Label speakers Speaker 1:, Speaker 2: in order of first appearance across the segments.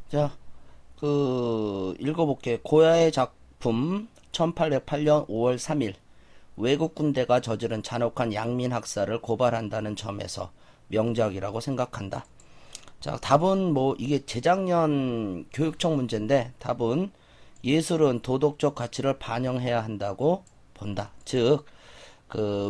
Speaker 1: 자, 읽어볼게. 고야의 작품 1808년 5월 3일 외국 군대가 저지른 잔혹한 양민 학살을 고발한다는 점에서 명작이라고 생각한다. 자, 답은 이게 재작년 교육청 문제인데 답은 예술은 도덕적 가치를 반영해야 한다고 본다. 즉,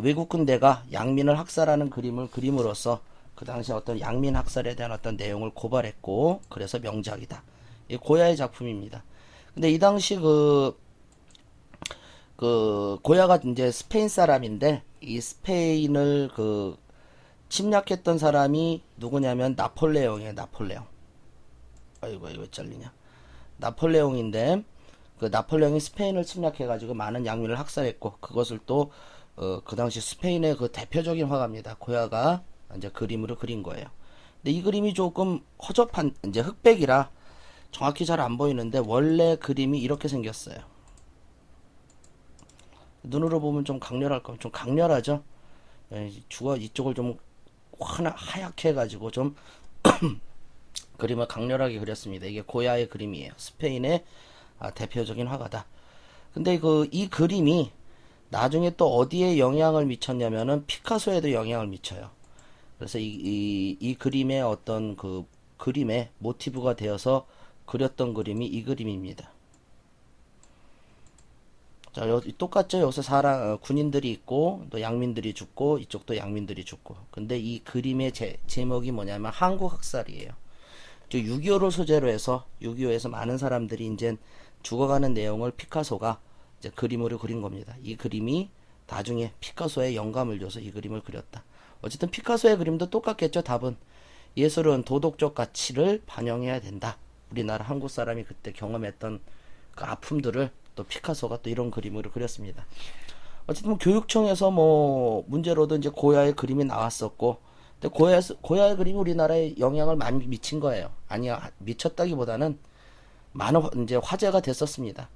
Speaker 1: 외국 군대가 양민을 학살하는 그림을 그림으로써 그 당시 어떤 양민 학살에 대한 어떤 내용을 고발했고, 그래서 명작이다. 이 고야의 작품입니다. 근데 이 당시 고야가 이제 스페인 사람인데, 이 스페인을 침략했던 사람이 누구냐면 나폴레옹이에요. 나폴레옹. 아이고 이거 왜 잘리냐. 나폴레옹인데, 그 나폴레옹이 스페인을 침략해가지고 많은 양민을 학살했고, 그것을 또 그 당시 스페인의 그 대표적인 화가입니다. 고야가 이제 그림으로 그린 거예요. 근데 이 그림이 조금 허접한, 이제 흑백이라 정확히 잘 안 보이는데 원래 그림이 이렇게 생겼어요. 눈으로 보면 좀 강렬할 거면 좀 강렬하죠. 주가 이쪽을 좀 하얗게 해가지고 좀 그림을 강렬하게 그렸습니다. 이게 고야의 그림이에요. 스페인의 대표적인 화가다. 근데 이 그림이 나중에 또 어디에 영향을 미쳤냐면은 피카소에도 영향을 미쳐요. 그래서 이 그림의 어떤 그림의 모티브가 되어서 그렸던 그림이 이 그림입니다. 자, 똑같죠? 여기서 군인들이 있고, 또 양민들이 죽고, 이쪽도 양민들이 죽고. 근데 이 그림의 제목이 뭐냐면 한국 학살이에요. 6.25를 소재로 해서, 6.25에서 많은 사람들이 이제 죽어가는 내용을 피카소가 이제 그림으로 그린 겁니다. 이 그림이 나중에 피카소에 영감을 줘서 이 그림을 그렸다. 어쨌든 피카소의 그림도 똑같겠죠, 답은. 예술은 도덕적 가치를 반영해야 된다. 우리나라 한국 사람이 그때 경험했던 그 아픔들을 또 피카소가 또 이런 그림으로 그렸습니다. 어쨌든 교육청에서 문제로도 이제 고야의 그림이 나왔었고, 근데 고야의 그림이 우리나라에 영향을 많이 미친 거예요. 아니야, 미쳤다기보다는 많은 이제 화제가 됐었습니다.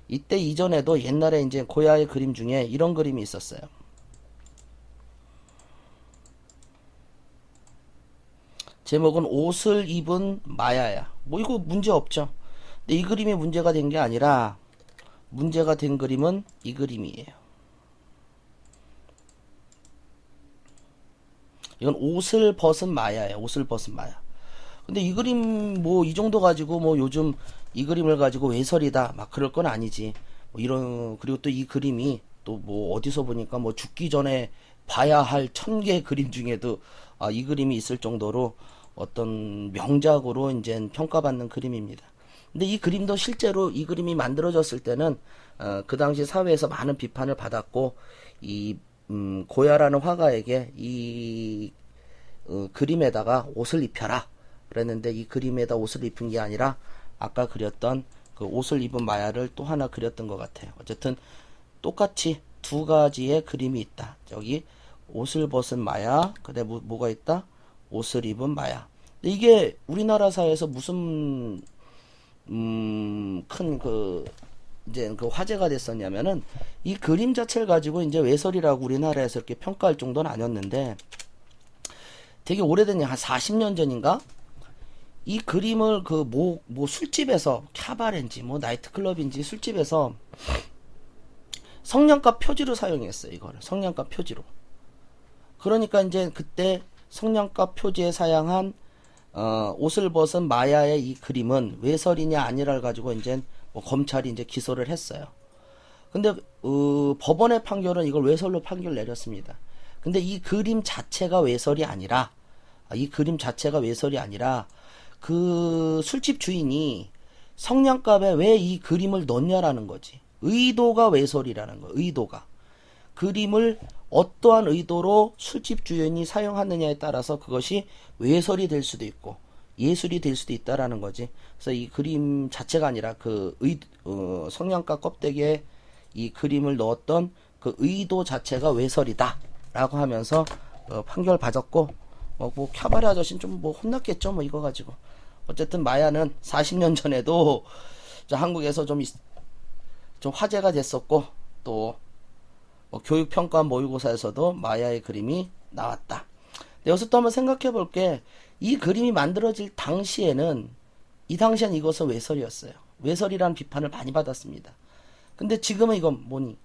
Speaker 1: 이때 이전에도 옛날에 이제 고야의 그림 중에 이런 그림이 있었어요. 제목은 옷을 입은 마야야. 이거 문제 없죠. 근데 이 그림이 문제가 된 게 아니라 문제가 된 그림은 이 그림이에요. 이건 옷을 벗은 마야예요. 옷을 벗은 마야. 근데 이 그림 이 정도 가지고 요즘 이 그림을 가지고 외설이다 막 그럴 건 아니지. 그리고 또 이 그림이 또 어디서 보니까 죽기 전에 봐야 할 1000개 그림 중에도 이 그림이 있을 정도로 어떤 명작으로 이제 평가받는 그림입니다. 근데 이 그림도 실제로 이 그림이 만들어졌을 때는 그 당시 사회에서 많은 비판을 받았고, 고야라는 화가에게 이 그림에다가 옷을 입혀라 그랬는데, 이 그림에다 옷을 입힌 게 아니라 아까 그렸던 그 옷을 입은 마야를 또 하나 그렸던 것 같아요. 어쨌든 똑같이 두 가지의 그림이 있다. 저기 옷을 벗은 마야, 그다음에 뭐가 있다? 옷을 입은 마야. 근데 이게 우리나라 사회에서 무슨 큰 이제 화제가 됐었냐면은, 이 그림 자체를 가지고 이제 외설이라고 우리나라에서 이렇게 평가할 정도는 아니었는데, 되게 오래된 한 40년 전인가? 이 그림을 술집에서, 캬바레인지 나이트클럽인지 술집에서 성냥갑 표지로 사용했어요. 이거를 성냥갑 표지로. 그러니까 이제 그때 성냥갑 표지에 사용한 옷을 벗은 마야의 이 그림은 외설이냐 아니라를 가지고 이제 검찰이 이제 기소를 했어요. 근데 법원의 판결은 이걸 외설로 판결 내렸습니다. 근데 이 그림 자체가 외설이 아니라 그 술집 주인이 성냥갑에 왜 이 그림을 넣냐라는 거지. 의도가 외설이라는 거예요. 의도가. 그림을 어떠한 의도로 술집 주인이 사용하느냐에 따라서 그것이 외설이 될 수도 있고 예술이 될 수도 있다라는 거지. 그래서 이 그림 자체가 아니라 성냥갑 껍데기에 이 그림을 넣었던 그 의도 자체가 외설이다라고 하면서 판결 받았고, 캬바레 아저씨는 좀 혼났겠죠, 이거 가지고. 어쨌든 마야는 40년 전에도 한국에서 좀 화제가 됐었고, 또 교육평가 모의고사에서도 마야의 그림이 나왔다. 여기서 또 한번 생각해 볼게. 이 그림이 만들어질 당시에는 이 당시엔 이것은 외설이었어요. 외설이라는 비판을 많이 받았습니다. 근데 지금은 이건 뭐니?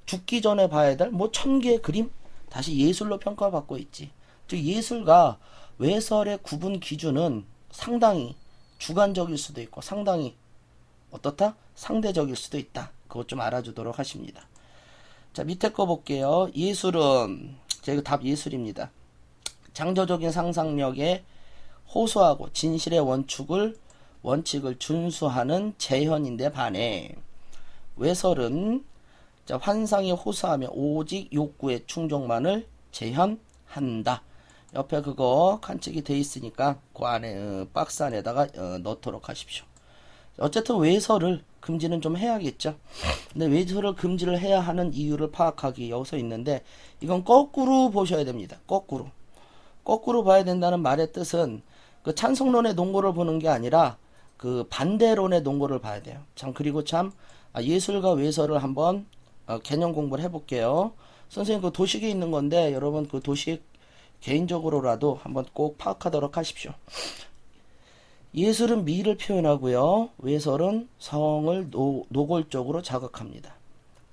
Speaker 1: 죽기 전에 봐야 될 뭐 1000개의 그림? 다시 예술로 평가받고 있지. 즉 예술과 외설의 구분 기준은 상당히 주관적일 수도 있고 상당히 어떻다? 상대적일 수도 있다. 그것 좀 알아주도록 하십니다. 자, 밑에 거 볼게요. 예술은 제가 답 예술입니다. 창조적인 상상력에 호소하고 진실의 원칙을 준수하는 재현인데 반해 외설은 자, 환상에 호소하며 오직 욕구의 충족만을 재현한다. 옆에 그거 칸찍이 돼 있으니까 그 안에 박스 안에다가 넣도록 하십시오. 어쨌든 외설을 금지는 좀 해야겠죠. 근데 외설을 금지를 해야 하는 이유를 파악하기 여기서 있는데 이건 거꾸로 보셔야 됩니다. 거꾸로 봐야 된다는 말의 뜻은 그 찬성론의 논거를 보는 게 아니라 그 반대론의 논거를 봐야 돼요. 참 그리고 참 예술과 외설을 한번 개념 공부를 해볼게요. 선생님 그 도식에 있는 건데 여러분 그 도식 개인적으로라도 한번 꼭 파악하도록 하십시오. 예술은 미를 표현하고요. 외설은 성을 노골적으로 자극합니다.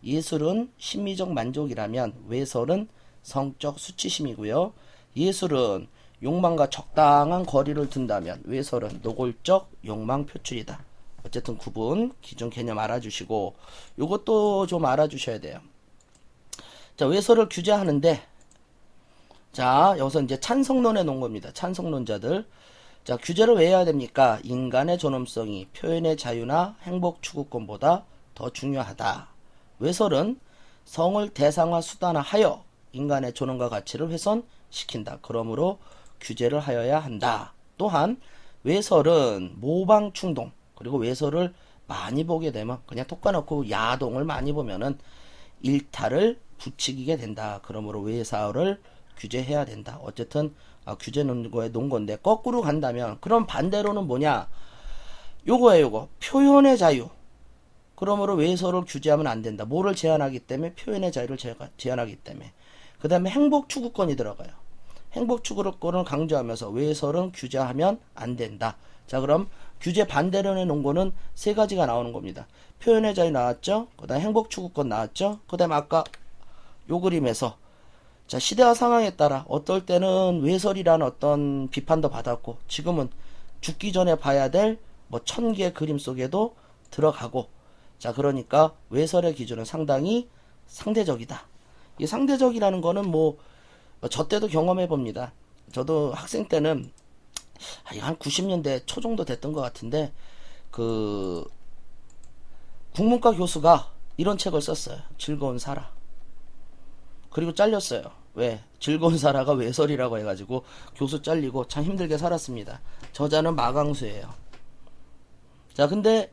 Speaker 1: 예술은 심미적 만족이라면 외설은 성적 수치심이고요. 예술은 욕망과 적당한 거리를 둔다면 외설은 노골적 욕망 표출이다. 어쨌든 구분, 기준 개념 알아주시고 요것도 좀 알아주셔야 돼요. 자, 외설을 규제하는데 자, 여기서 이제 찬성론에 놓은 겁니다. 찬성론자들. 자, 규제를 왜 해야 됩니까? 인간의 존엄성이 표현의 자유나 행복 추구권보다 더 중요하다. 외설은 성을 대상화 수단화하여 인간의 존엄과 가치를 훼손시킨다. 그러므로 규제를 하여야 한다. 또한 외설은 모방 충동 그리고 외설을 많이 보게 되면 그냥 톡 까놓고 야동을 많이 보면은 일탈을 부추기게 된다. 그러므로 외설을 규제해야 된다. 어쨌든 규제 논거에 놓은 건데 거꾸로 간다면 그럼 반대로는 뭐냐? 요거 표현의 자유. 그러므로 외설을 규제하면 안 된다. 뭐를 제한하기 때문에 표현의 자유를 제한하기 때문에. 그 다음에 행복 추구권이 들어가요. 행복 추구권을 강조하면서 외설은 규제하면 안 된다. 자, 그럼 규제 반대론의 논거는 세 가지가 나오는 겁니다. 표현의 자유 나왔죠? 그 다음에 행복 추구권 나왔죠? 그 다음에 아까 요 그림에서 자, 시대와 상황에 따라 어떨 때는 외설이라는 어떤 비판도 받았고 지금은 죽기 전에 봐야 될 뭐 1000개의 그림 속에도 들어가고 자, 그러니까 외설의 기준은 상당히 상대적이다. 이 상대적이라는 거는 뭐 저 때도 경험해 봅니다. 저도 학생 때는 한 90년대 초 정도 됐던 것 같은데 그 국문과 교수가 이런 책을 썼어요. 즐거운 사라. 그리고 잘렸어요. 왜? 즐거운 사라가 외설이라고 해가지고 교수 잘리고 참 힘들게 살았습니다. 저자는 마강수예요. 자, 근데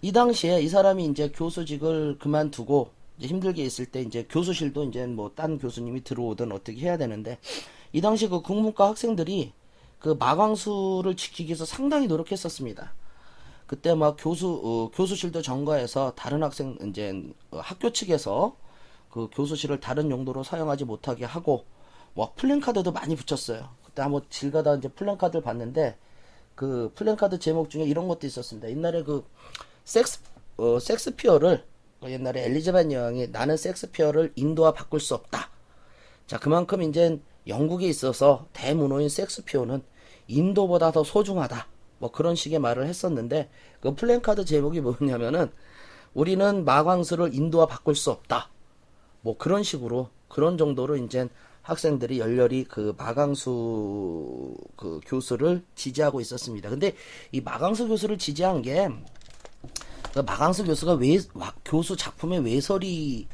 Speaker 1: 이 당시에 이 사람이 이제 교수직을 그만두고 이제 힘들게 있을 때 이제 교수실도 이제 뭐 딴 교수님이 들어오든 어떻게 해야 되는데 이 당시 그 국문과 학생들이 그 마강수를 지키기 위해서 상당히 노력했었습니다. 그때 막 교수실도 점거해서 다른 학생 이제 학교 측에서 그 교수실을 다른 용도로 사용하지 못하게 하고 뭐 플랜카드도 많이 붙였어요. 그때 한번 길 가다 이제 플랜카드를 봤는데 그 플랜카드 제목 중에 이런 것도 있었습니다. 옛날에 그 섹스피어를 옛날에 엘리자베스 여왕이 나는 섹스피어를 인도와 바꿀 수 없다. 자, 그만큼 이제 영국에 있어서 대문호인 섹스피어는 인도보다 더 소중하다. 뭐 그런 식의 말을 했었는데 그 플랜카드 제목이 뭐냐면은 우리는 마광수를 인도와 바꿀 수 없다. 뭐 그런 식으로 그런 정도로 이제 학생들이 열렬히 그 마광수 그 교수를 지지하고 있었습니다. 근데 이 마광수 교수를 지지한 게 그 마광수 교수가 교수 작품의 외설이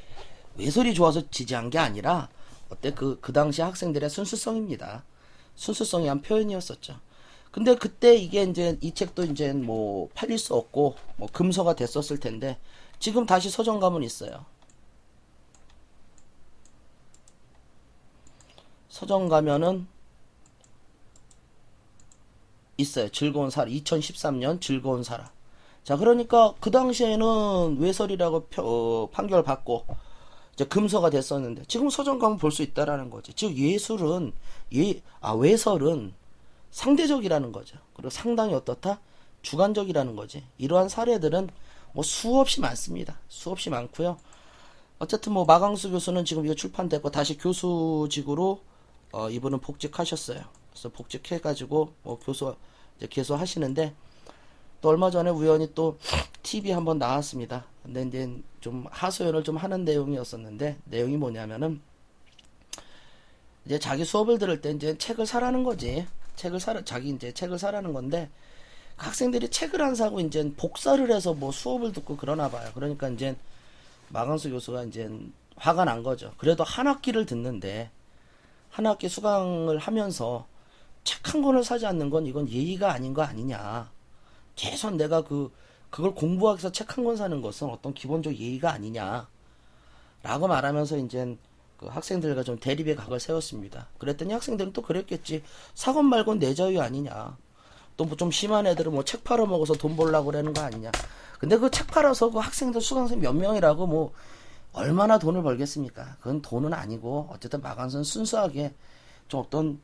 Speaker 1: 좋아서 지지한 게 아니라 어때 그 당시 학생들의 순수성입니다. 순수성이 한 표현이었었죠. 근데 그때 이게 이제 이 책도 이제 뭐 팔릴 수 없고 뭐 금서가 됐었을 텐데 지금 다시 서점 가면 있어요. 서점 가면은 있어요. 즐거운 사라. 2013년 즐거운 사라. 자, 그러니까 그 당시에는 외설이라고 판결받고 이제 금서가 됐었는데 지금 서점 가면 볼 수 있다라는 거죠. 즉 외설은 상대적이라는 거죠. 그리고 상당히 어떻다? 주관적이라는 거지. 이러한 사례들은 뭐 수없이 많습니다. 수없이 많고요. 어쨌든 뭐 마강수 교수는 지금 이거 출판됐고 다시 교수직으로 이분은 복직하셨어요. 그래서 복직해가지고 뭐 교수 이제 계속 하시는데 또 얼마 전에 우연히 또 TV 한번 나왔습니다. 근데 이제 좀 하소연을 좀 하는 내용이었었는데 내용이 뭐냐면은 이제 자기 수업을 들을 때 이제 책을 사라는 거지. 자기 이제 책을 사라는 건데 그 학생들이 책을 안 사고 이제 복사를 해서 뭐 수업을 듣고 그러나 봐요. 그러니까 이제 마강수 교수가 이제 화가 난 거죠. 그래도 한 학기를 듣는데 한 학기 수강을 하면서 책 한 권을 사지 않는 건 이건 예의가 아닌 거 아니냐. 최소한 내가 그걸 공부하기 위해서 책 한 권 사는 것은 어떤 기본적 예의가 아니냐. 라고 말하면서 이제 그 학생들과 좀 대립의 각을 세웠습니다. 그랬더니 학생들은 또 그랬겠지. 사건 말고는 내 자유 아니냐. 또 뭐 좀 심한 애들은 뭐 책 팔아먹어서 돈 벌려고 그러는 거 아니냐. 근데 그 책 팔아서 그 학생들 수강생 몇 명이라고 뭐 얼마나 돈을 벌겠습니까? 그건 돈은 아니고 어쨌든 마강수는 순수하게 좀 어떤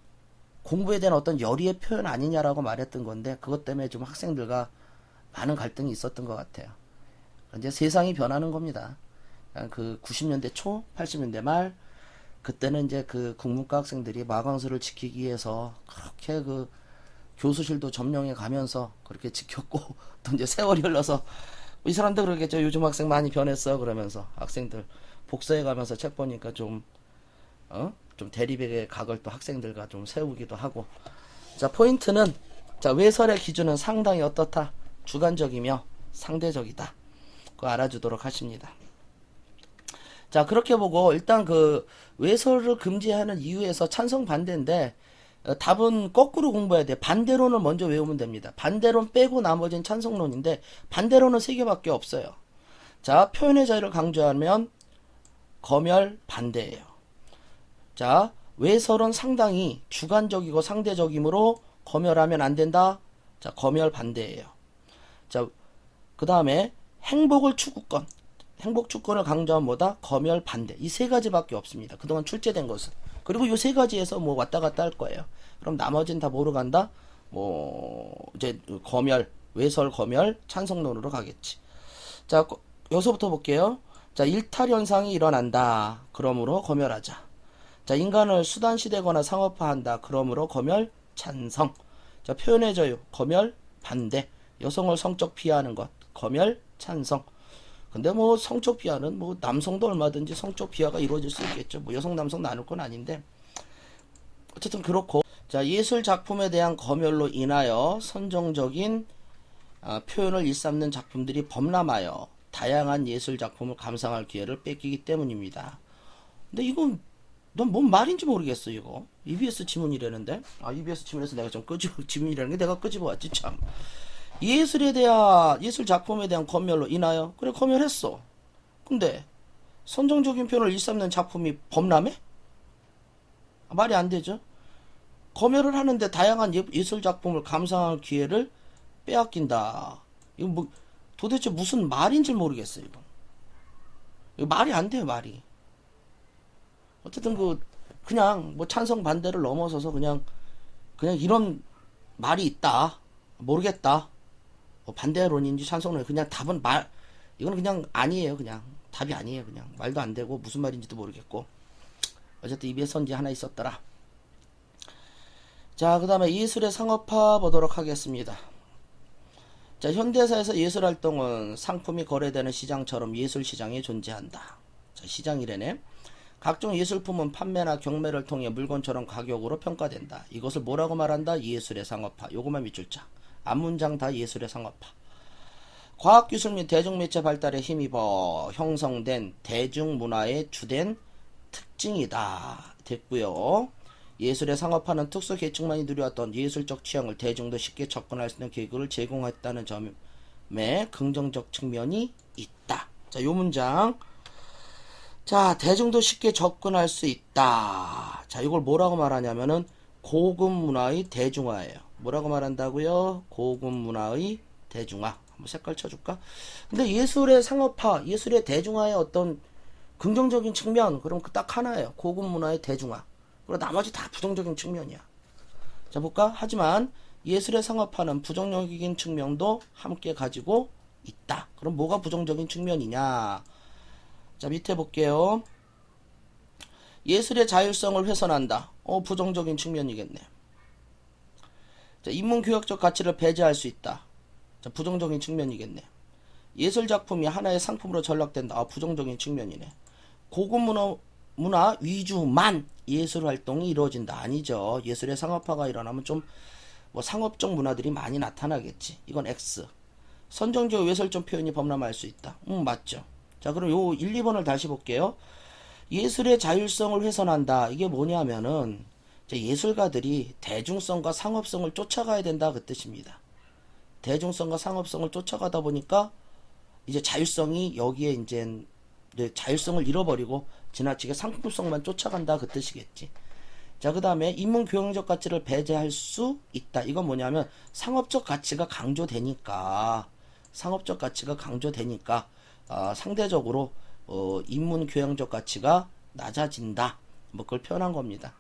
Speaker 1: 공부에 대한 어떤 열의의 표현 아니냐라고 말했던 건데 그것 때문에 좀 학생들과 많은 갈등이 있었던 것 같아요. 이제 세상이 변하는 겁니다. 그 90년대 초, 80년대 말 그때는 이제 그 국문과 학생들이 마강수를 지키기 위해서 그렇게 그 교수실도 점령해 가면서 그렇게 지켰고 또 이제 세월이 흘러서 이 사람들 그러겠죠. 요즘 학생 많이 변했어 그러면서 학생들 복사해 가면서 책 보니까 좀 대립의 각을 또 학생들과 좀 세우기도 하고. 자, 포인트는 자, 외설의 기준은 상당히 어떻다? 주관적이며 상대적이다. 그거 알아주도록 하십니다. 자, 그렇게 보고 일단 그 외설을 금지하는 이유에서 찬성 반대인데 답은 거꾸로 공부해야 돼. 반대론을 먼저 외우면 됩니다. 반대론 빼고 나머지는 찬성론인데 반대론은 3개밖에 없어요. 자, 표현의 자유를 강조하면 검열 반대예요. 자, 외설은 상당히 주관적이고 상대적이므로 검열하면 안 된다. 자, 검열 반대예요. 자, 그 다음에 행복 추구권을 강조하면 뭐다? 검열 반대. 이 3가지밖에 없습니다. 그동안 출제된 것은. 그리고 이 3가지에서 뭐 왔다 갔다 할 거예요. 그럼 나머지는 다 뭐로 간다? 뭐 이제 검열, 외설 검열, 찬성론으로 가겠지. 자, 여기서부터 볼게요. 자, 일탈 현상이 일어난다. 그러므로 검열하자. 자, 인간을 수단시되거나 상업화한다. 그러므로 검열 찬성. 자, 표현의 자유 검열 반대. 여성을 성적 비하하는 것 검열 찬성. 근데 뭐 성적 비하는 뭐 남성도 얼마든지 성적 비하가 이루어질 수 있겠죠. 뭐 여성 남성 나눌 건 아닌데 어쨌든 그렇고. 자, 예술 작품에 대한 검열로 인하여 선정적인 표현을 일삼는 작품들이 범람하여 다양한 예술 작품을 감상할 기회를 뺏기기 때문입니다. 근데 이건 넌 뭔 말인지 모르겠어. 이거 EBS 지문이라는데 EBS 지문에서 내가 좀 지문이라는 게 내가 끄집어 왔지 참. 예술 작품에 대한 검열로 인하여 그래 검열했어. 근데 선정적인 표현을 일삼는 작품이 범람해? 말이 안 되죠. 검열을 하는데 다양한 예술 작품을 감상할 기회를 빼앗긴다. 이거 뭐 도대체 무슨 말인지 모르겠어요. 이거 말이 안 돼요. 말이. 어쨌든 그냥 뭐 찬성 반대를 넘어서서 그냥 이런 말이 있다. 모르겠다. 뭐 반대론인지 찬성론 그냥 답은 이거는 그냥 아니에요. 그냥 답이 아니에요. 그냥 말도 안 되고 무슨 말인지도 모르겠고 어쨌든 입에 선지 하나 있었더라. 자, 그 다음에 예술의 상업화 보도록 하겠습니다. 자, 현대사에서 예술활동은 상품이 거래되는 시장처럼 예술시장이 존재한다. 자, 시장이래네. 각종 예술품은 판매나 경매를 통해 물건처럼 가격으로 평가된다. 이것을 뭐라고 말한다? 예술의 상업화. 요것만 밑줄자. 앞문장 다 예술의 상업화. 과학기술 및 대중매체 발달에 힘입어 형성된 대중문화의 주된 특징이다. 됐고요. 예술의 상업화는 특수 계층만이 누려왔던 예술적 취향을 대중도 쉽게 접근할 수 있는 기회를 제공했다는 점에 긍정적 측면이 있다. 자, 요 문장. 자, 대중도 쉽게 접근할 수 있다. 자, 이걸 뭐라고 말하냐면은 고급 문화의 대중화예요. 뭐라고 말한다고요? 고급 문화의 대중화. 한번 색깔 쳐줄까? 근데 예술의 상업화, 예술의 대중화의 어떤 긍정적인 측면, 그럼 딱 하나예요. 고급 문화의 대중화. 그리고 나머지 다 부정적인 측면이야. 자, 볼까? 하지만 예술에 상업화는 부정적인 측면도 함께 가지고 있다. 그럼 뭐가 부정적인 측면이냐? 자, 밑에 볼게요. 예술의 자율성을 훼손한다. 부정적인 측면이겠네. 자, 인문교육적 가치를 배제할 수 있다. 자, 부정적인 측면이겠네. 예술 작품이 하나의 상품으로 전락된다. 부정적인 측면이네. 고급 문화 위주만 예술 활동이 이루어진다. 아니죠. 예술의 상업화가 일어나면 좀 뭐 상업적 문화들이 많이 나타나겠지. 이건 X. 선정적 외설적 표현이 범람할 수 있다. 맞죠. 자, 그럼 요 1, 2번을 다시 볼게요. 예술의 자율성을 훼손한다. 이게 뭐냐면은 예술가들이 대중성과 상업성을 쫓아가야 된다 그 뜻입니다. 대중성과 상업성을 쫓아가다 보니까 이제 자율성이 여기에 이제 자율성을 잃어버리고 지나치게 상품성만 쫓아간다 그 뜻이겠지. 자, 그 다음에 인문교양적 가치를 배제할 수 있다. 이건 뭐냐면 상업적 가치가 강조되니까 상대적으로 인문교양적 가치가 낮아진다. 뭐 그걸 표현한 겁니다.